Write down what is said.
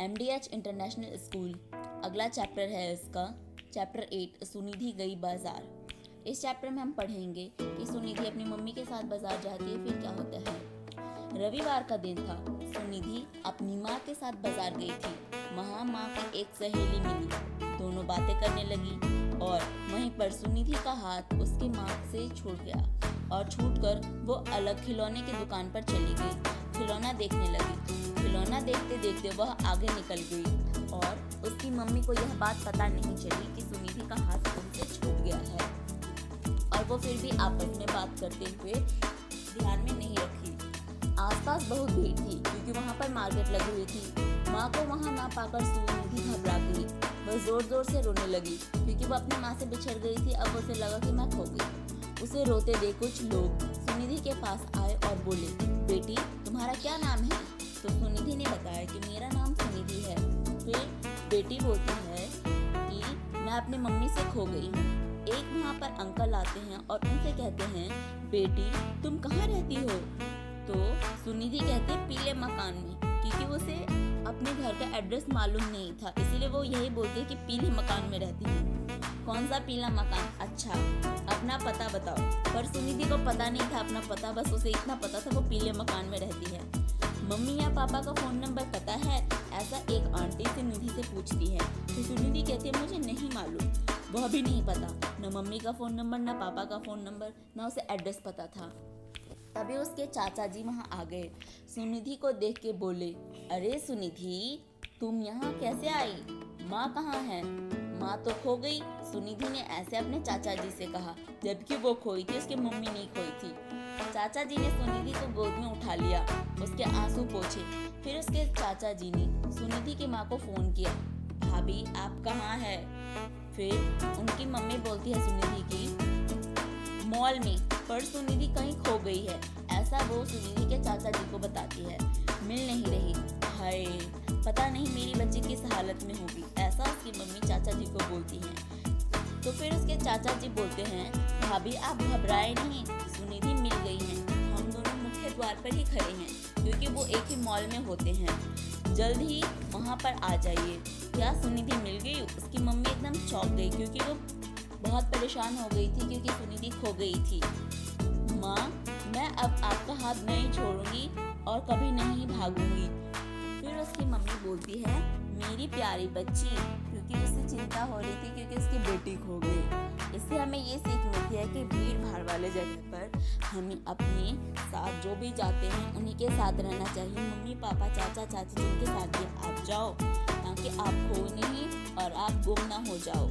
MDH international school. अगला chapter है इसका चैप्टर 8 सुनिधि गई बाजार। इस चैप्टर में हम पढ़ेंगे कि सुनिधि अपनी मम्मी के साथ बाजार जाती है, फिर क्या होता है। रविवार का दिन था। सुनिधि अपनी माँ के साथ बाजार गई थी। वहाँ माँ की एक सहेली मिली। दोनों बातें करने लगी और वहीं पर सुनिधि का हाथ उसकी माँ से छूट गया और छूटकर वो अलग खिलौने की दुकान पर चली गई। खिलौना देखने लगी। खिलौना देखते देखते वह आगे निकल गई और उसकी मम्मी को यह बात पता नहीं चली कि सुनिधि का हाथ उनसे छूट गया है और वो फिर भी आपस में बात करते हुए ध्यान में नहीं रखी। आसपास बहुत भीड़ थी क्योंकि वहाँ पर मार्केट लगी हुई थी। माँ को वहाँ ना पाकर सुनिधि घबरा गई। वह जोर जोर से रोने लगी क्योंकि वो अपनी माँ से बिछड़ गई थी। अब उसे लगा कि मैं खो गई। उसे रोते देख कुछ लोग सुनिधि के पास आए और बोले, बेटी तुम्हारा क्या नाम है? तो सुनिधि ने बताया कि मेरा नाम सुनिधि है। फिर बेटी बोलती है कि मैं अपनी मम्मी से खो गई हूँ। एक वहाँ पर अंकल आते हैं और उनसे कहते हैं, बेटी तुम कहाँ रहती हो? तो सुनिधि कहती है पीले मकान में, क्योंकि उसे अपने घर का एड्रेस मालूम नहीं था, इसीलिए वो यही बोलती है कि पीले मकान में रहती है। कौन सा पीला मकान? अच्छा अपना पता बताओ। पर सुनिधि को पता नहीं था अपना पता, बस उसे इतना पता था वो पीले मकान में रहती है। मम्मी या पापा का फोन नंबर पता है? ऐसा एक आंटी सुनिधि से पूछती है। तो सुनिधि कहती है मुझे नहीं मालूम। वह भी नहीं पता, न मम्मी का फोन नंबर, न पापा का फोन नंबर, न उसे एड्रेस पता था। तभी उसके चाचा जी वहाँ आ गए। सुनिधि को देख के बोले, अरे सुनिधि तुम यहाँ कैसे आई? माँ कहाँ है? माँ तो खो गई। सुनिधि ने ऐसे अपने चाचा जी से कहा, जबकि वो खोई थी, उसकी मम्मी नहीं खोई थी। चाचा जी ने सुनिधि को गोद में उठा लिया, उसके आंसू पोंछे। फिर उसके चाचा जी ने सुनिधि की माँ को फोन किया, भाभी आप कहाँ है? फिर उनकी मम्मी बोलती है सुनिधि की मॉल में, पर सुनिधि कहीं खो गई है। ऐसा वो सुनिधि के चाचा जी को बताती है। मिल नहीं रही, हाय पता नहीं मेरी बच्ची किस हालत में होगी, ऐसा उसकी मम्मी चाचा जी को बोलती है। तो फिर उसके चाचा जी बोलते हैं, भाभी आप घबराए नहीं, सुनिधि मिल गई है। हम दोनों मुख्य द्वार पर ही खड़े हैं क्योंकि वो एक ही मॉल में होते हैं, जल्द ही वहाँ पर आ जाइए। क्या सुनिधि मिल गई? उसकी मम्मी एकदम चौंक गई क्योंकि वो बहुत परेशान हो गई थी क्योंकि सुनिधि खो गई थी। माँ मैं अब आपका हाथ नहीं छोड़ूंगी और कभी नहीं भागूंगी। फिर उसकी मम्मी बोलती है, मेरी प्यारी बच्ची, क्योंकि उसे चिंता हो रही थी क्योंकि उसकी बेटी खो गई। इससे हमें ये सीख मिलती है कि भीड़ भाड़ वाले जगह पर हमें अपने साथ जो भी जाते हैं उन्हीं के साथ रहना चाहिए। मम्मी पापा चाचा चाची जिनके साथ भी आप जाओ, ताकि आप खो नहीं और आप गुम ना हो जाओ।